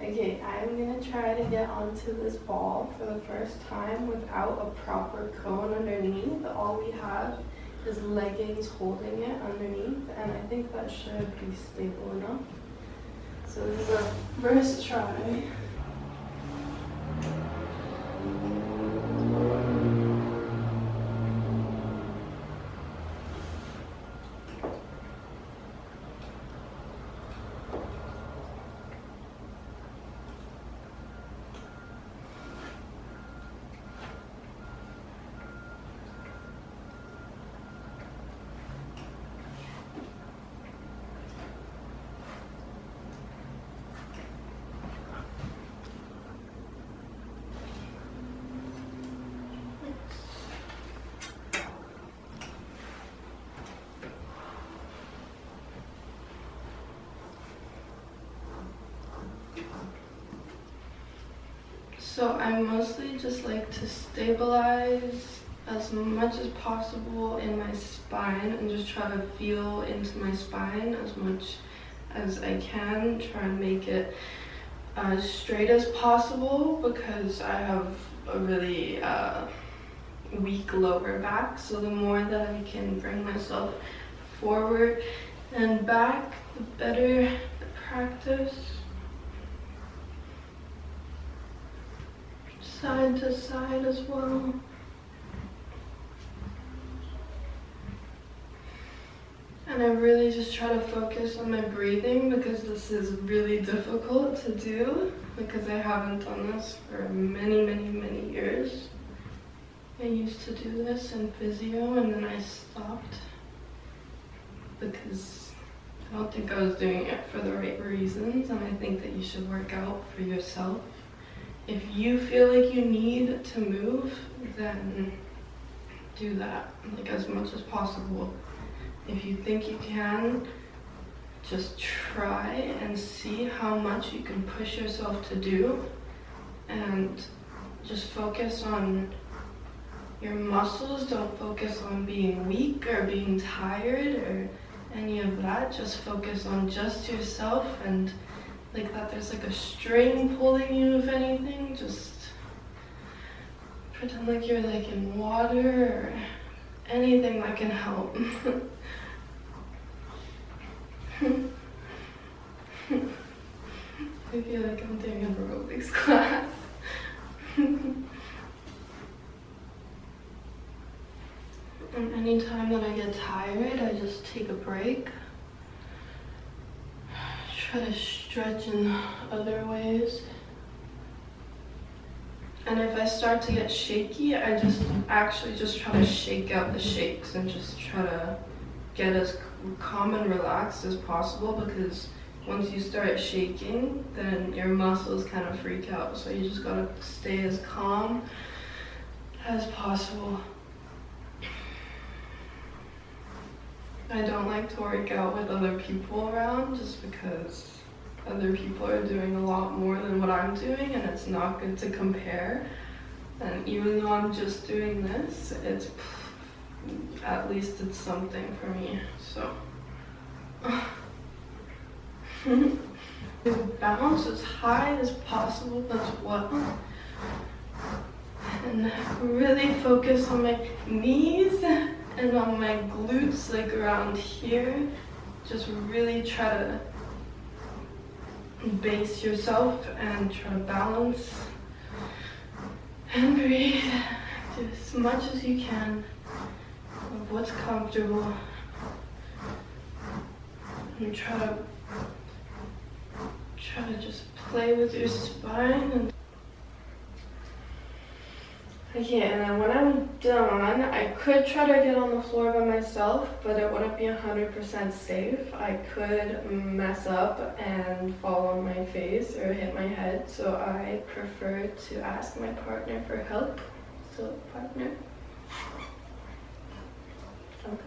Okay, I'm gonna try to get onto this ball for the first time without a proper cone underneath. All we have is leggings holding it underneath, and I think that should be stable enough. So this is our first try. So I mostly just like to stabilize as much as possible in my spine and just try to feel into my spine as much as I can. Try and make it as straight as possible because I have a really weak lower back. So the more that I can bring myself forward and back, the better the practice. Side to side as well. And I really just try to focus on my breathing because this is really difficult to do because I haven't done this for many years. I used to do this in physio and then I stopped because I don't think I was doing it for the right reasons, and I think that you should work out for yourself. If you feel like you need to move, then do that, like as much as possible. If you think you can, just try and see how much you can push yourself to do, and just focus on your muscles. Don't focus on being weak or being tired or any of that. Just focus on just yourself, and like that there's like a string pulling you. If anything, just pretend like you're like in water or anything that can help. I feel like I'm doing an aerobics class. And anytime that I get tired, I just take a break. Try to stretch in other ways. And if I start to get shaky, I just try to shake out the shakes and just try to get as calm and relaxed as possible, because once you start shaking, then your muscles kind of freak out. So you just gotta stay as calm as possible. I don't like to work out with other people around just because other people are doing a lot more than what I'm doing, and it's not good to compare. And even though I'm just doing this, at least it's something for me. So bounce as high as possible as well, and really focus on my knees and on my glutes, like around here. Just really try to base yourself and try to balance and breathe. Do as much as you can of what's comfortable, and try to just play with your spine. And okay, and then when I'm done, I could try to get on the floor by myself, but it wouldn't be 100% safe. I could mess up and fall on my face or hit my head, so I prefer to ask my partner for help. So, partner. Okay.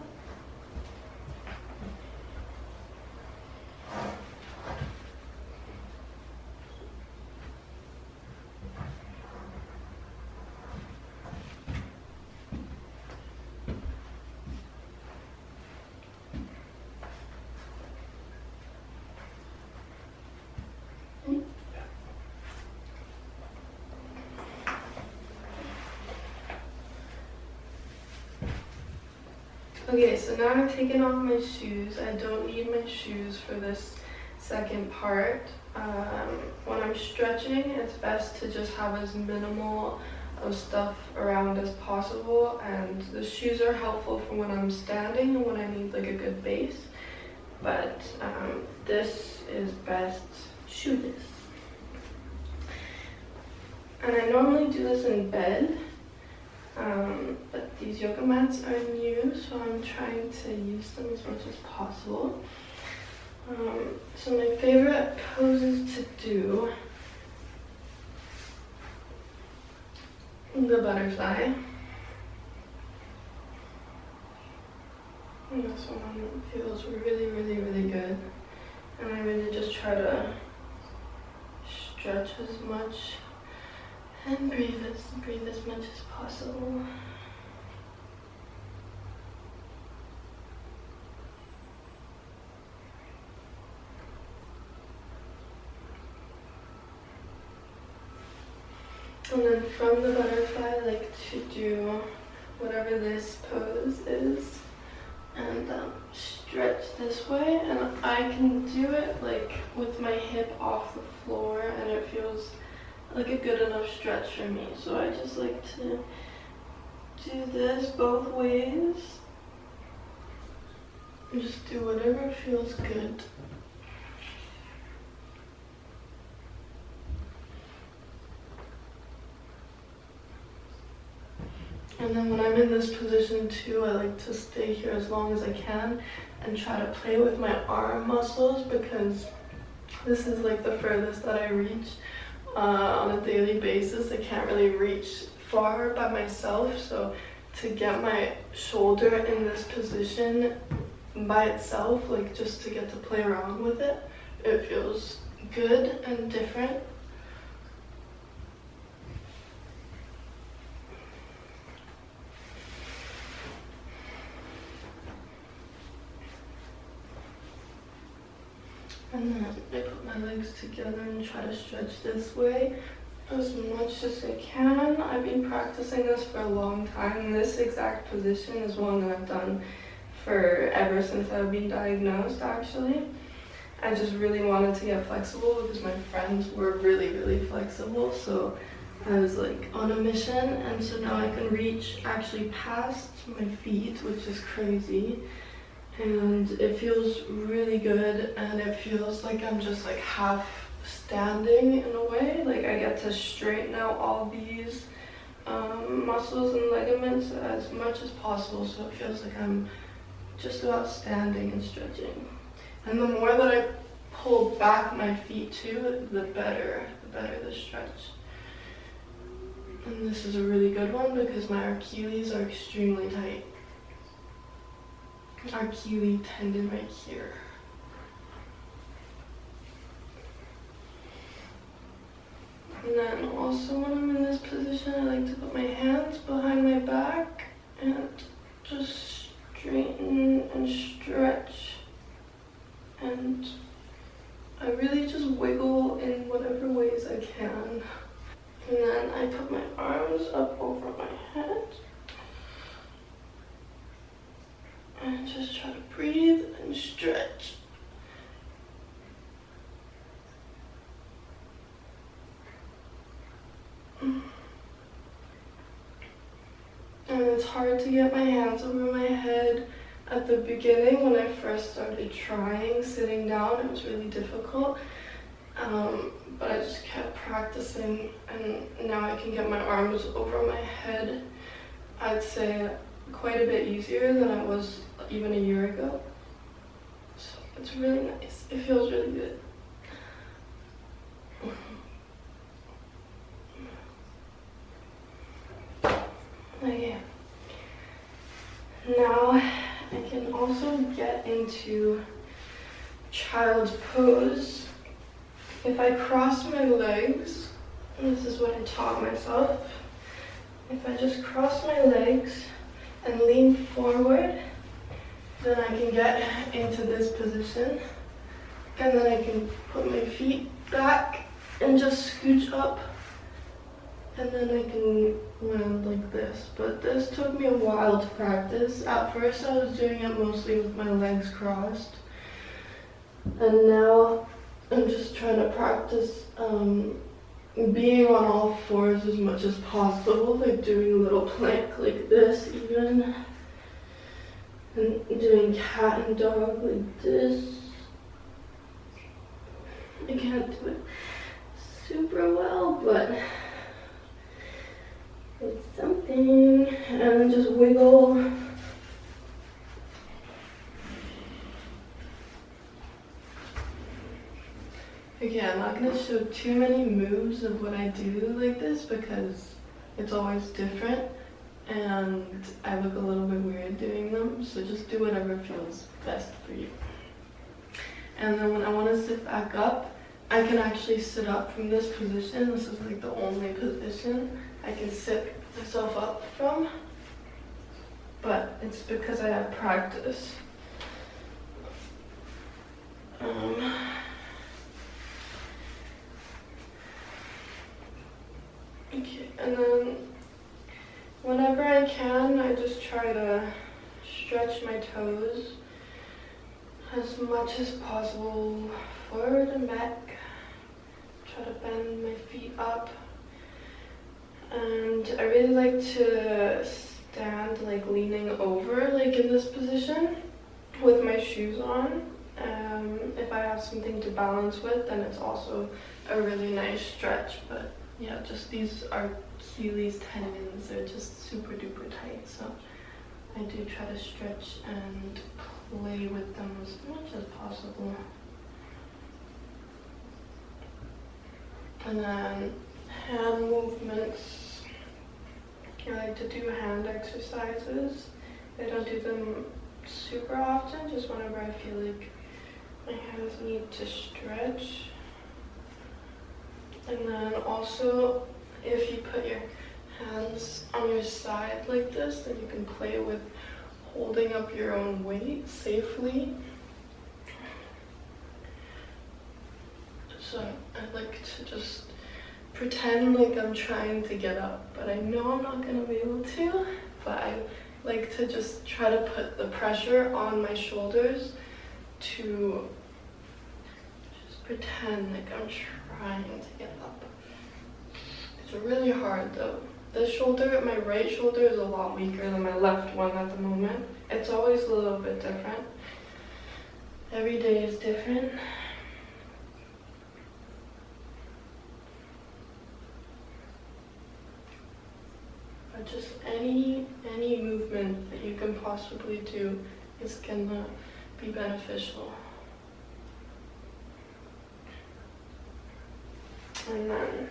Okay, so now I've taken off my shoes. I don't need my shoes for this second part. When I'm stretching, it's best to just have as minimal of stuff around as possible, and the shoes are helpful for when I'm standing and when I need like a good base, but this is best shoeless. And I normally do this in bed, but these yoga mats are new, so I'm trying to use them as much as possible. So my favorite poses to do, the butterfly. And this one feels really, really, really good. And I really just try to stretch as much and breathe as much as possible. And then from the butterfly, I like to do whatever this pose is and stretch this way. And I can do it like with my hip off the floor, and it feels like a good enough stretch for me. So I just like to do this both ways and just do whatever feels good. And then when I'm in this position too, I like to stay here as long as I can and try to play with my arm muscles, because this is like the furthest that I reach on a daily basis. I can't really reach far by myself, so to get my shoulder in this position by itself, like just to get to play around with it, it feels good and different. And then I put my legs together and try to stretch this way as much as I can. I've been practicing this for a long time. This exact position is one that I've done ever since I've been diagnosed, actually. I just really wanted to get flexible because my friends were really, really flexible. So I was like on a mission, and so now I can reach actually past my feet, which is crazy. And it feels really good, and it feels like I'm just like half standing in a way. Like I get to straighten out all these muscles and ligaments as much as possible, so it feels like I'm just about standing and stretching. And the more that I pull back my feet too, the better the stretch. And this is a really good one because my Achilles are extremely tight. Achilles tendon right here. And then also when I'm in this position, I like to put my hands behind my back and just straighten and stretch. And I really just wiggle in whatever ways I can. And then I put my arms up over my head. And just try to breathe and stretch. And it's hard to get my hands over my head at the beginning. When I first started trying sitting down, it was really difficult. But I just kept practicing, and now I can get my arms over my head, I'd say quite a bit easier than I was even a year ago. So it's really nice. It feels really good. Okay. Now I can also get into child's pose. If I cross my legs, and this is what I taught myself, if I just cross my legs and lean forward, then I can get into this position, and then I can put my feet back and just scooch up And then I can land like this. But this took me a while to practice. At first I was doing it mostly with my legs crossed. And now I'm just trying to practice being on all fours as much as possible, like doing a little plank like this even. And doing cat and dog like this. I can't do it super well, but it's something. And just wiggle. Okay, I'm not going to show too many moves of what I do like this because it's always different and I look a little bit weird doing them, so just do whatever feels best for you. And then when I want to sit back up, I can actually sit up from this position. This is like the only position I can sit myself up from, but it's because I have practice. Okay, and then whenever I can, I just try to stretch my toes as much as possible, forward and back. Try to bend my feet up. And I really like to stand like leaning over, like in this position with my shoes on. If I have something to balance with, then it's also a really nice stretch. But yeah, just these are Achilles tendons. They're just super duper tight. So I do try to stretch and play with them as much as possible. And then hand movements. I like to do hand exercises. I don't do them super often, just whenever I feel like my hands need to stretch. And then also, if you put your hands on your side like this, then you can play with holding up your own weight safely. So I like to just pretend like I'm trying to get up, but I know I'm not going to be able to. But I like to just try to put the pressure on my shoulders to just pretend like I'm trying to get up. It's really hard though. This shoulder, my right shoulder, is a lot weaker than my left one at the moment. It's always a little bit different. Every day is different. But just any movement that you can possibly do is gonna be beneficial. And then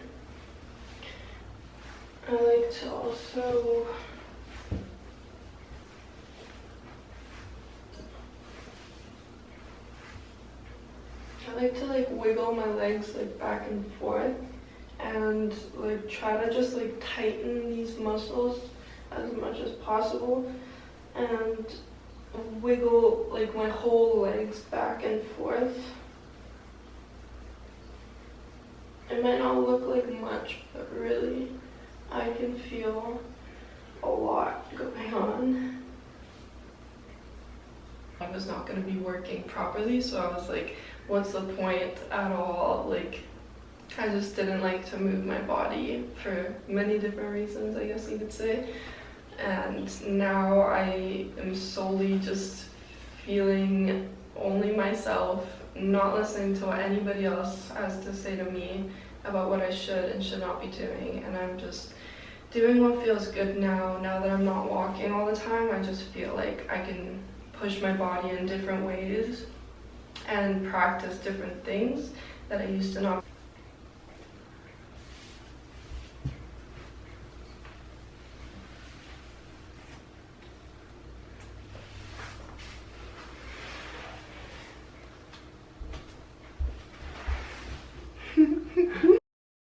I like to also wiggle my legs like back and forth and like try to just like tighten these muscles as much as possible and wiggle like my whole legs back and forth. It might not look like much, but really I can feel a lot going on. I was not going to be working properly, so I was like, what's the point at all? Like, I just didn't like to move my body for many different reasons, I guess you could say. And now I am solely just feeling only myself, not listening to what anybody else has to say to me about what I should and should not be doing. And I'm just doing what feels good now that I'm not walking all the time. I just feel like I can push my body in different ways and practice different things that I used to not.